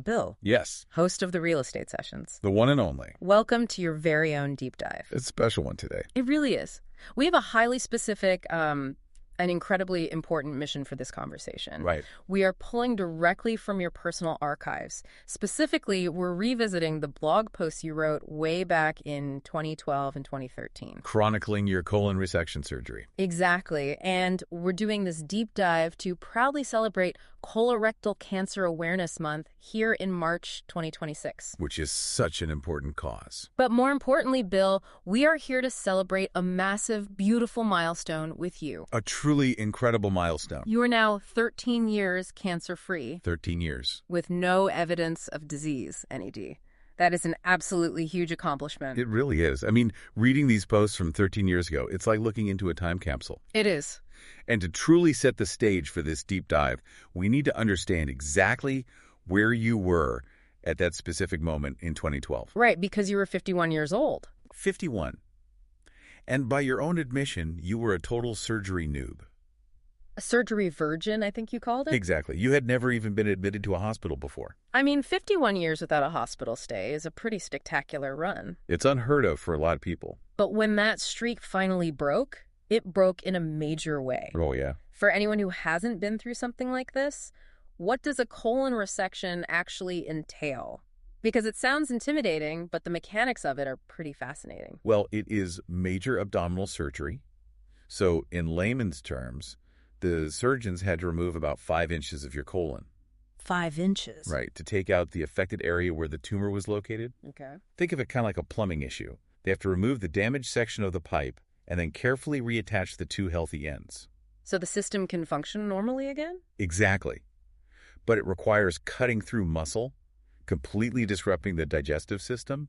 Bill, Yes, host of the Real Estate Sessions. the one and only. Welcome to your very own deep dive. It's a special one today. It really is. We have a highly specific and incredibly important mission for this conversation. Right. We are pulling directly from your personal archives. Specifically, we're revisiting the blog posts you wrote way back in 2012 and 2013. Chronicling your colon resection surgery. Exactly. And we're doing this deep dive to proudly celebrate Colorectal Cancer Awareness Month here in March 2026. Which is such an important cause. But more importantly, Bill, we are here to celebrate a massive, beautiful milestone with you. A truly incredible milestone. You are now 13 years cancer-free. 13 years. With no evidence of disease, NED. That is an absolutely huge accomplishment. It really is. I mean, reading these posts from 13 years ago, it's like looking into a time capsule. It is. And to truly set the stage for this deep dive, we need to understand exactly where you were at that specific moment in 2012. Right, because you were 51 years old. 51. And by your own admission, you were a total surgery noob. A surgery virgin, I think you called it? Exactly. You had never even been admitted to a hospital before. I mean, 51 years without a hospital stay is a pretty spectacular run. It's unheard of for a lot of people. But when that streak finally broke, it broke in a major way. Oh, yeah. For anyone who hasn't been through something like this, what does a colon resection actually entail? Because it sounds intimidating, but the mechanics of it are pretty fascinating. Well, it is major abdominal surgery. So in layman's terms, the surgeons had to remove about 5 inches of your colon. 5 inches? Right, to take out the affected area where the tumor was located. Okay. Think of it kind of like a plumbing issue. They have to remove the damaged section of the pipe and then carefully reattach the two healthy ends. So the system can function normally again? Exactly. But it requires cutting through muscle, completely disrupting the digestive system,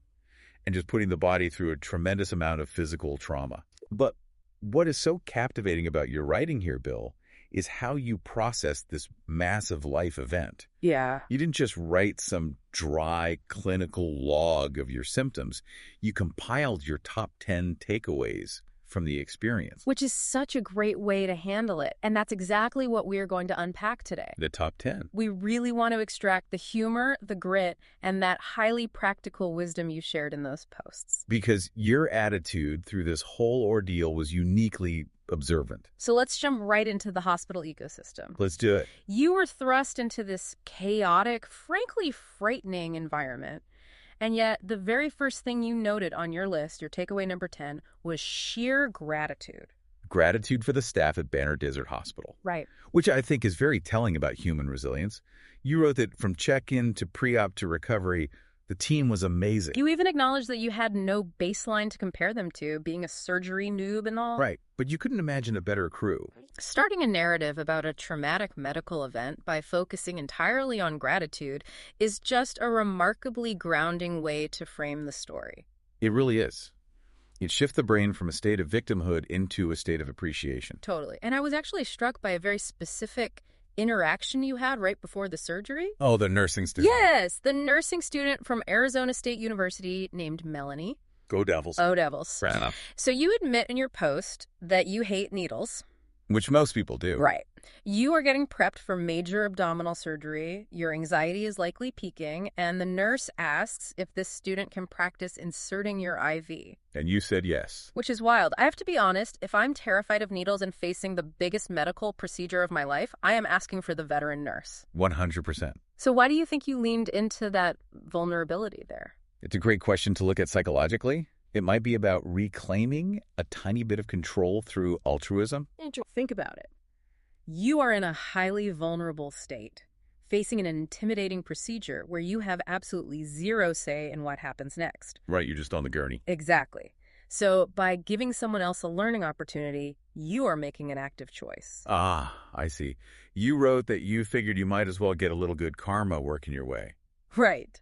and just putting the body through a tremendous amount of physical trauma. But what is so captivating about your writing here, Bill, is how you processed this massive life event. Yeah. You didn't just write some dry clinical log of your symptoms. You compiled your top 10 takeaways from the experience. Which is such a great way to handle it. And that's exactly what we're going to unpack today. The top 10. We really want to extract the humor, the grit, and that highly practical wisdom you shared in those posts. Because your attitude through this whole ordeal was uniquely observant. So let's jump right into the hospital ecosystem. Let's do it. You were thrust into this chaotic, frankly frightening environment. And yet, the very first thing you noted on your list, your takeaway number 10, was sheer gratitude. Gratitude for the staff at Banner Desert Hospital. Right. Which I think is very telling about human resilience. You wrote that from check-in to pre-op to recovery, the team was amazing. You even acknowledged that you had no baseline to compare them to, being a surgery noob and all. Right, but you couldn't imagine a better crew. Starting a narrative about a traumatic medical event by focusing entirely on gratitude is just a remarkably grounding way to frame the story. It really is. It shifts the brain from a state of victimhood into a state of appreciation. Totally. And I was actually struck by a very specific interaction you had right before the surgery. Oh, the nursing student. Yes, the nursing student from Arizona State University named Melanie. Go Devils. Oh, Devils. Fair enough. So you admit in your post that you hate needles. Which most people do. Right. You are getting prepped for major abdominal surgery. Your anxiety is likely peaking, and the nurse asks if this student can practice inserting your IV. And you said yes. Which is wild. I have to be honest, if I'm terrified of needles and facing the biggest medical procedure of my life, I am asking for the veteran nurse. 100%. So why do you think you leaned into that vulnerability there? It's a great question to look at psychologically. It might be about reclaiming a tiny bit of control through altruism. Think about it. You are in a highly vulnerable state, facing an intimidating procedure where you have absolutely zero say in what happens next. Right, you're just on the gurney. Exactly. So by giving someone else a learning opportunity, you are making an active choice. Ah, I see. You wrote that you figured you might as well get a little good karma working your way. Right.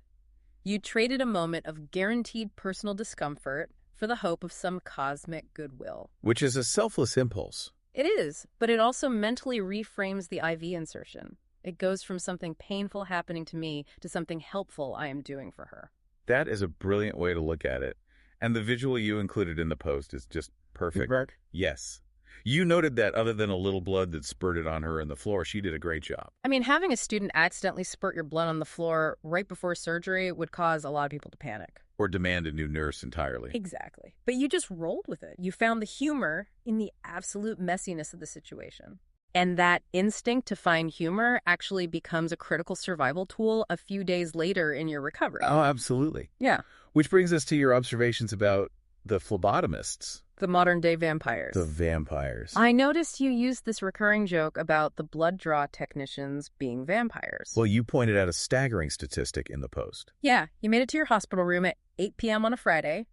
You traded a moment of guaranteed personal discomfort for the hope of some cosmic goodwill. Which is a selfless impulse. It is, but it also mentally reframes the IV insertion. It goes from something painful happening to me to something helpful I am doing for her. That is a brilliant way to look at it. And the visual you included in the post is just perfect. Right. Yes. You noted that other than a little blood that spurted on her in the floor, she did a great job. I mean, having a student accidentally spurt your blood on the floor right before surgery would cause a lot of people to panic. Or demand a new nurse entirely. Exactly. But you just rolled with it. You found the humor in the absolute messiness of the situation. And that instinct to find humor actually becomes a critical survival tool a few days later in your recovery. Oh, absolutely. Yeah. Which brings us to your observations about the phlebotomists. The modern-day vampires. The vampires. I noticed you used this recurring joke about the blood draw technicians being vampires. Well, you pointed out a staggering statistic in the post. Yeah, you made it to your hospital room at 8 p.m. on a Friday,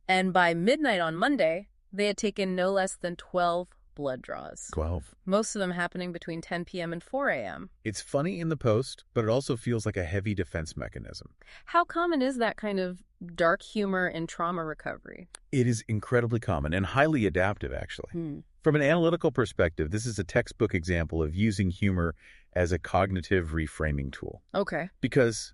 and by midnight on Monday, they had taken no less than 12 blood draws. 12. Most of them happening between 10 p.m. and 4 a.m. It's funny in the post, but it also feels like a heavy defense mechanism. How common is that kind of dark humor in trauma recovery? It is incredibly common and highly adaptive, actually. From an analytical perspective, this is a textbook example of using humor as a cognitive reframing tool. Okay. Because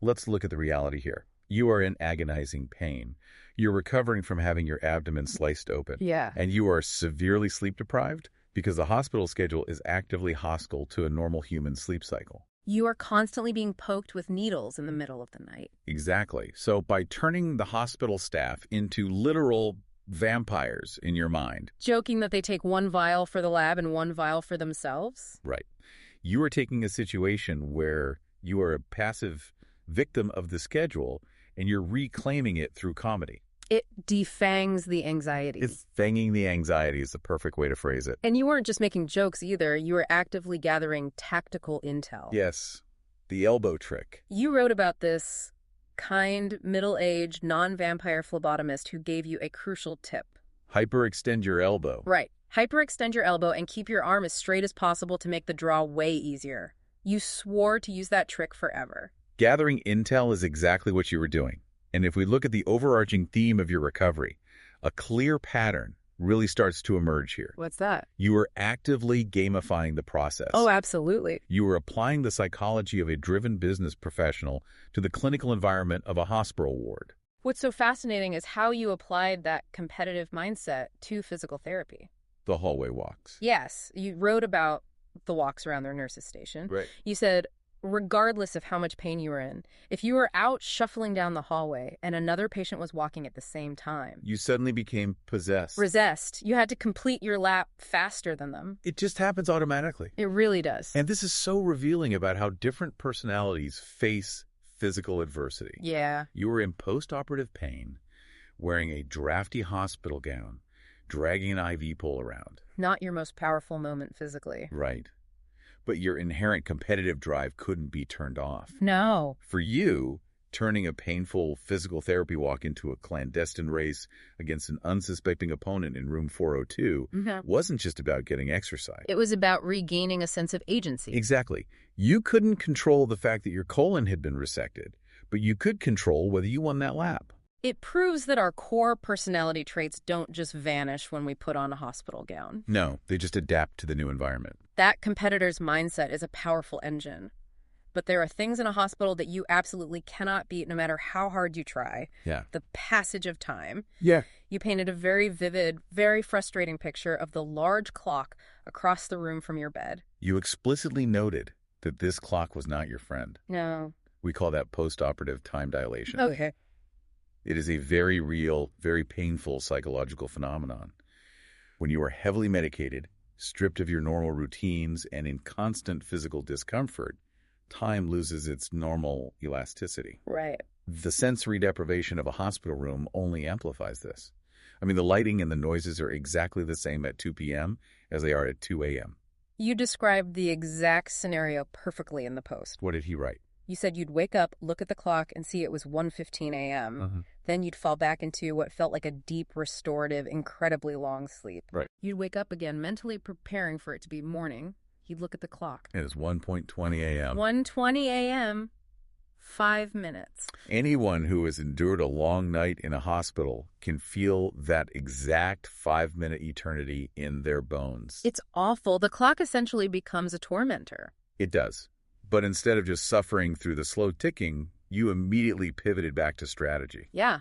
let's look at the reality here. You are in agonizing pain. You're recovering from having your abdomen sliced open. Yeah. And you are severely sleep deprived because the hospital schedule is actively hostile to a normal human sleep cycle. You are constantly being poked with needles in the middle of the night. Exactly. So by turning the hospital staff into literal vampires in your mind. Joking that they take one vial for the lab and one vial for themselves? Right. You are taking a situation where you are a passive victim of the schedule and you're reclaiming it through comedy. It defangs the anxiety. It's fanging the anxiety is the perfect way to phrase it. And you weren't just making jokes either. You were actively gathering tactical intel. Yes, the elbow trick. You wrote about this kind, middle-aged, non-vampire phlebotomist who gave you a crucial tip. Hyperextend your elbow. Right. Hyperextend your elbow and keep your arm as straight as possible to make the draw way easier. You swore to use that trick forever. Gathering intel is exactly what you were doing. And if we look at the overarching theme of your recovery, a clear pattern really starts to emerge here. What's that? You are actively gamifying the process. Oh, absolutely. You are applying the psychology of a driven business professional to the clinical environment of a hospital ward. What's so fascinating is how you applied that competitive mindset to physical therapy. The hallway walks. Yes, you wrote about the walks around their nurses' station. Right. You said, regardless of how much pain you were in, if you were out shuffling down the hallway and another patient was walking at the same time, You suddenly became possessed. resist. You had to complete your lap faster than them. It just happens automatically. It really does. And this is so revealing about how different personalities face physical adversity. Yeah. You were in post-operative pain, wearing a drafty hospital gown, dragging an IV pole around. Not your most powerful moment physically. Right. But your inherent competitive drive couldn't be turned off. No. For you, turning a painful physical therapy walk into a clandestine race against an unsuspecting opponent in room 402 wasn't just about getting exercise. It was about regaining a sense of agency. Exactly. You couldn't control the fact that your colon had been resected, but you could control whether you won that lap. It proves that our core personality traits don't just vanish when we put on a hospital gown. No, they just adapt to the new environment. That competitor's mindset is a powerful engine. But there are things in a hospital that you absolutely cannot beat no matter how hard you try. Yeah. The passage of time. Yeah. You painted a very vivid, very frustrating picture of the large clock across the room from your bed. You explicitly noted that this clock was not your friend. No. We call that post-operative time dilation. Okay. It is a very real, very painful psychological phenomenon. When you are heavily medicated, stripped of your normal routines, and in constant physical discomfort, time loses its normal elasticity. Right. The sensory deprivation of a hospital room only amplifies this. I mean, the lighting and the noises are exactly the same at 2 p.m. as they are at 2 a.m. You described the exact scenario perfectly in the post. What did he write? You said you'd wake up, look at the clock, and see it was 1:15 a.m. Then you'd fall back into what felt like a deep, restorative, incredibly long sleep. Right. You'd wake up again, mentally preparing for it to be morning. You'd look at the clock. It is 1:20 a.m. 1:20 a.m., 5 minutes. Anyone who has endured a long night in a hospital can feel that exact 5-minute eternity in their bones. It's awful. The clock essentially becomes a tormentor. It does. But instead of just suffering through the slow ticking, you immediately pivoted back to strategy. Yeah.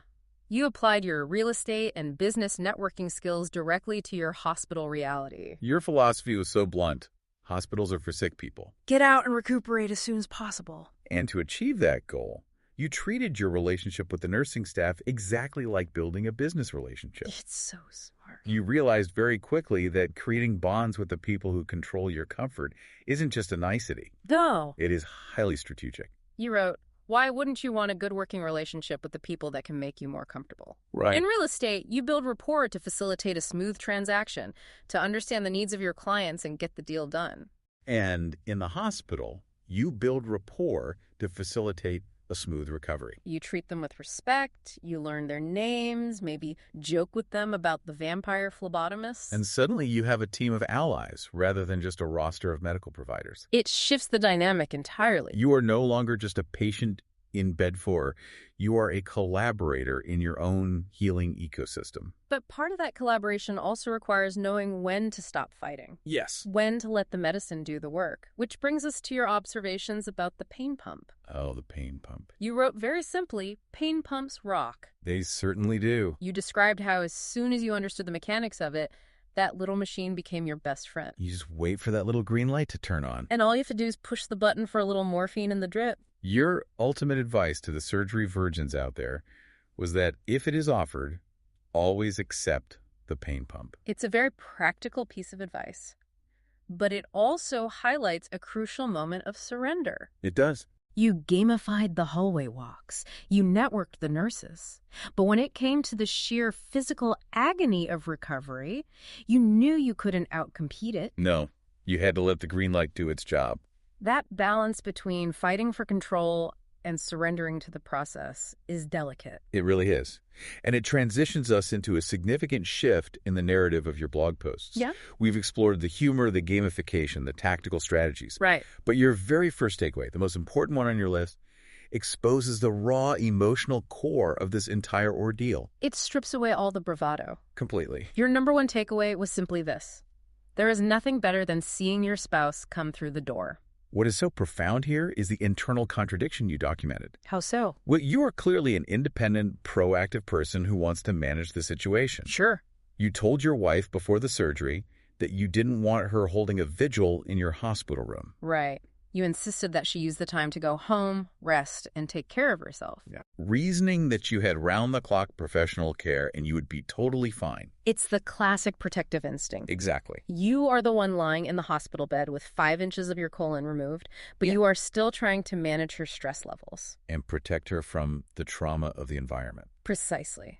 You applied your real estate and business networking skills directly to your hospital reality. Your philosophy was so blunt. Hospitals are for sick people. Get out and recuperate as soon as possible. And to achieve that goal, you treated your relationship with the nursing staff exactly like building a business relationship. It's so smart. You realized very quickly that creating bonds with the people who control your comfort isn't just a nicety. No. It is highly strategic. You wrote, why wouldn't you want a good working relationship with the people that can make you more comfortable? Right. In real estate, you build rapport to facilitate a smooth transaction, to understand the needs of your clients and get the deal done. And in the hospital, you build rapport to facilitate a smooth recovery. You treat them with respect, you learn their names, maybe joke with them about the vampire phlebotomist. And suddenly you have a team of allies rather than just a roster of medical providers. It shifts the dynamic entirely. You are no longer just a patient in bed 4. You are a collaborator in your own healing ecosystem. But part of that collaboration also requires knowing when to stop fighting. Yes. When to let the medicine do the work. Which brings us to your observations about the pain pump. Oh, the pain pump. You wrote very simply, pain pumps rock. They certainly do. You described how as soon as you understood the mechanics of it, that little machine became your best friend. You just wait for that little green light to turn on. And all you have to do is push the button for a little morphine in the drip. Your ultimate advice to the surgery virgins out there was that if it is offered, always accept the pain pump. It's a very practical piece of advice, but it also highlights a crucial moment of surrender. It does. You gamified the hallway walks. You networked the nurses. But when it came to the sheer physical agony of recovery, you knew you couldn't outcompete it. No, you had to let the green light do its job. That balance between fighting for control and surrendering to the process is delicate. It really is. And it transitions us into a significant shift in the narrative of your blog posts. Yeah. We've explored the humor, the gamification, the tactical strategies. Right. But your very first takeaway, the most important one on your list, exposes the raw emotional core of this entire ordeal. It strips away all the bravado. Completely. Your number one takeaway was simply this. There is nothing better than seeing your spouse come through the door. What is so profound here is the internal contradiction you documented. How so? Well, you are clearly an independent, proactive person who wants to manage the situation. Sure. You told your wife before the surgery that you didn't want her holding a vigil in your hospital room. Right. You insisted that she use the time to go home, rest, and take care of herself. Yeah. Reasoning that you had round-the-clock professional care and you would be totally fine. It's the classic protective instinct. Exactly. You are the one lying in the hospital bed with 5 inches of your colon removed, but you are still trying to manage her stress levels. And protect her from the trauma of the environment. Precisely.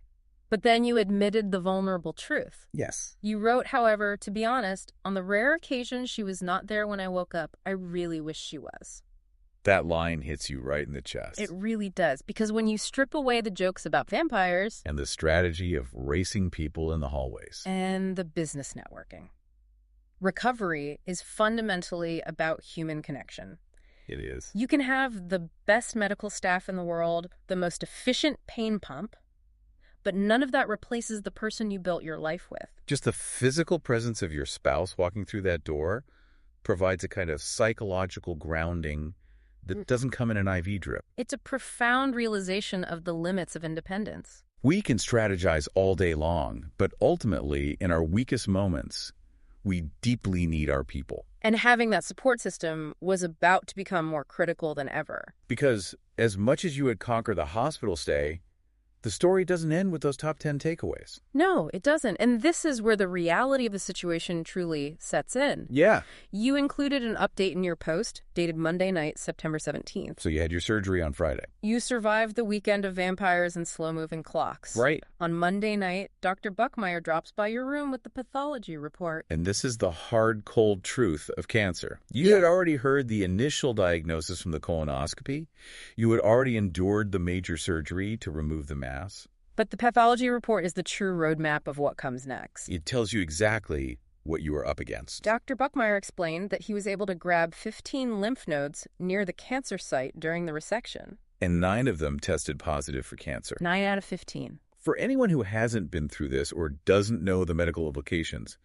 But then you admitted the vulnerable truth. Yes. You wrote, however, to be honest, on the rare occasion she was not there when I woke up, I really wish she was. That line hits you right in the chest. It really does, because when you strip away the jokes about vampires... And the strategy of racing people in the hallways. And the business networking. Recovery is fundamentally about human connection. It is. You can have the best medical staff in the world, the most efficient pain pump, but none of that replaces the person you built your life with. Just the physical presence of your spouse walking through that door provides a kind of psychological grounding that doesn't come in an IV drip. It's a profound realization of the limits of independence. We can strategize all day long, but ultimately, in our weakest moments, we deeply need our people. And having that support system was about to become more critical than ever. Because as much as you had conquered the hospital stay, the story doesn't end with those top 10 takeaways. No, it doesn't. And this is where the reality of the situation truly sets in. Yeah. You included an update in your post, dated Monday night, September 17th. So you had your surgery on Friday. You survived the weekend of vampires and slow-moving clocks. Right. On Monday night, Dr. Buckmeyer drops by your room with the pathology report. And this is the hard, cold truth of cancer. You had already heard the initial diagnosis from the colonoscopy. You had already endured the major surgery to remove the mass. But the pathology report is the true roadmap of what comes next. It tells you exactly what you are up against. Dr. Buckmeyer explained that he was able to grab 15 lymph nodes near the cancer site during the resection. And 9 of them tested positive for cancer. 9 out of 15. For anyone who hasn't been through this or doesn't know the medical implications,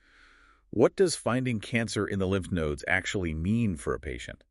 what does finding cancer in the lymph nodes actually mean for a patient?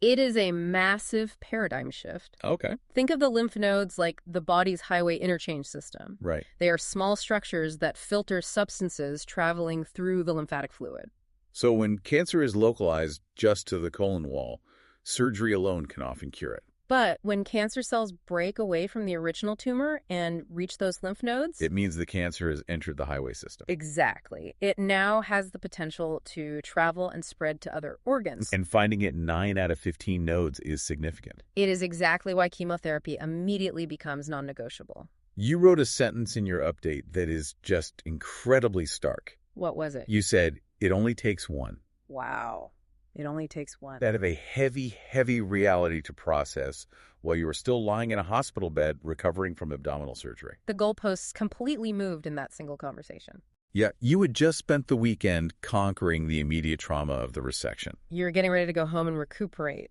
It is a massive paradigm shift. Okay. Think of the lymph nodes like the body's highway interchange system. Right. They are small structures that filter substances traveling through the lymphatic fluid. So when cancer is localized just to the colon wall, surgery alone can often cure it. But when cancer cells break away from the original tumor and reach those lymph nodes, It means the cancer has entered the highway system. exactly. It now has the potential to travel and spread to other organs. And finding it 9 out of 15 nodes is significant. It is exactly why chemotherapy immediately becomes non-negotiable. You wrote a sentence in your update that is just incredibly stark. What was it? You said, it only takes one. Wow. It only takes one. That of a heavy, heavy reality to process while you are still lying in a hospital bed recovering from abdominal surgery. The goalposts completely moved in that single conversation. Yeah, you had just spent the weekend conquering the immediate trauma of the resection. You're getting ready to go home and recuperate.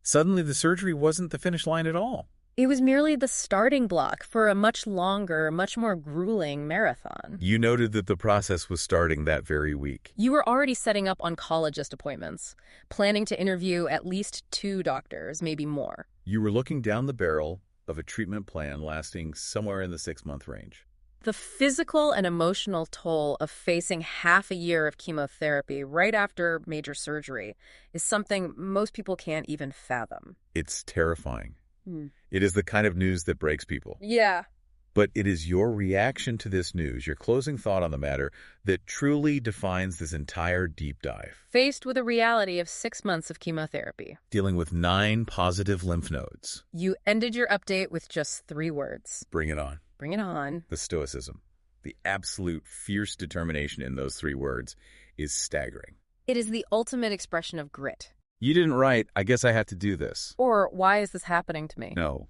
Suddenly, the surgery wasn't the finish line at all. It was merely the starting block for a much longer, much more grueling marathon. You noted that the process was starting that very week. You were already setting up oncologist appointments, planning to interview at least 2 doctors, maybe more. You were looking down the barrel of a treatment plan lasting somewhere in the 6-month range. The physical and emotional toll of facing half a year of chemotherapy right after major surgery is something most people can't even fathom. It's terrifying. It is the kind of news that breaks people. Yeah. But it is your reaction to this news, your closing thought on the matter, that truly defines this entire deep dive. Faced with a reality of 6 months of chemotherapy, Dealing with 9 positive lymph nodes. you ended your update with just 3 words. Bring it on. Bring it on. The stoicism, the absolute fierce determination in those 3 words is staggering. It is the ultimate expression of grit. You didn't write, I guess I have to do this. Or, why is this happening to me? No.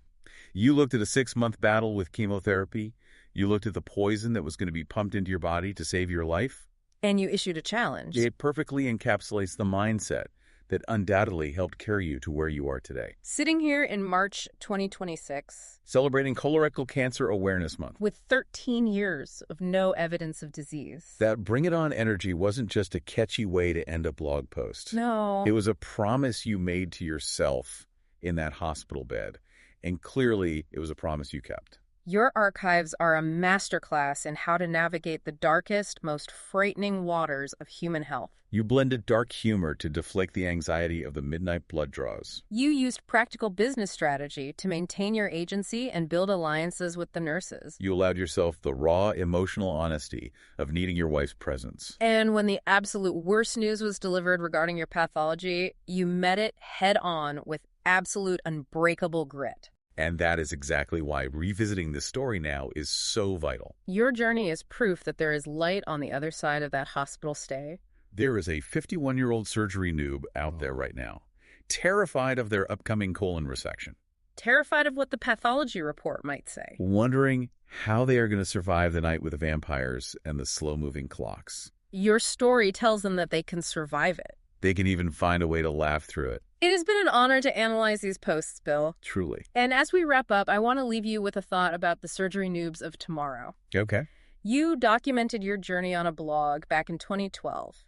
You looked at a 6-month battle with chemotherapy. You looked at the poison that was going to be pumped into your body to save your life. And you issued a challenge. It perfectly encapsulates the mindset that undoubtedly helped carry you to where you are today. Sitting here in March 2026, Celebrating Colorectal Cancer Awareness Month. with 13 years of no evidence of disease. That bring it on energy wasn't just a catchy way to end a blog post. No. It was a promise you made to yourself in that hospital bed. And clearly, it was a promise you kept. Your archives are a masterclass in how to navigate the darkest, most frightening waters of human health. You blended dark humor to deflect the anxiety of the midnight blood draws. You used practical business strategy to maintain your agency and build alliances with the nurses. You allowed yourself the raw emotional honesty of needing your wife's presence. And when the absolute worst news was delivered regarding your pathology, you met it head on with absolute unbreakable grit. And that is exactly why revisiting this story now is so vital. Your journey is proof that there is light on the other side of that hospital stay. There is a 51-year-old surgery noob out there right now, terrified of their upcoming colon resection, Terrified of what the pathology report might say. wondering how they are going to survive the night with the vampires and the slow-moving clocks. Your story tells them that they can survive it. They can even find a way to laugh through it. It has been an honor to analyze these posts, Bill. Truly. And as we wrap up, I want to leave you with a thought about the surgery noobs of tomorrow. Okay. You documented your journey on a blog back in 2012.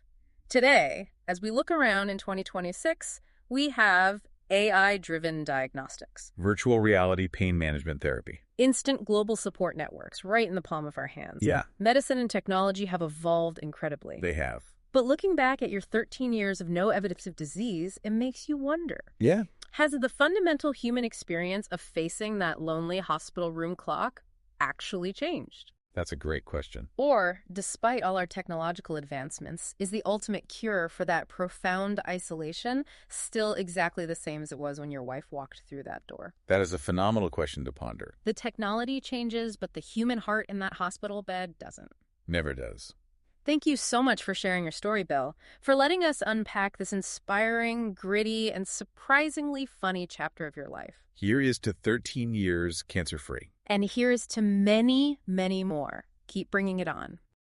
Today, as we look around in 2026, we have AI-driven diagnostics, Virtual reality pain management therapy. instant global support networks right in the palm of our hands. Yeah. Medicine and technology have evolved incredibly. They have. But looking back at your 13 years of no evidence of disease, it makes you wonder. Yeah. Has the fundamental human experience of facing that lonely hospital room clock actually changed? That's a great question. Or, despite all our technological advancements, is the ultimate cure for that profound isolation still exactly the same as it was when your wife walked through that door? That is a phenomenal question to ponder. The technology changes, but the human heart in that hospital bed doesn't. Never does. Thank you so much for sharing your story, Bill, for letting us unpack this inspiring, gritty, and surprisingly funny chapter of your life. Here is to 13 years cancer-free. And here is to many, many more. Keep bringing it on.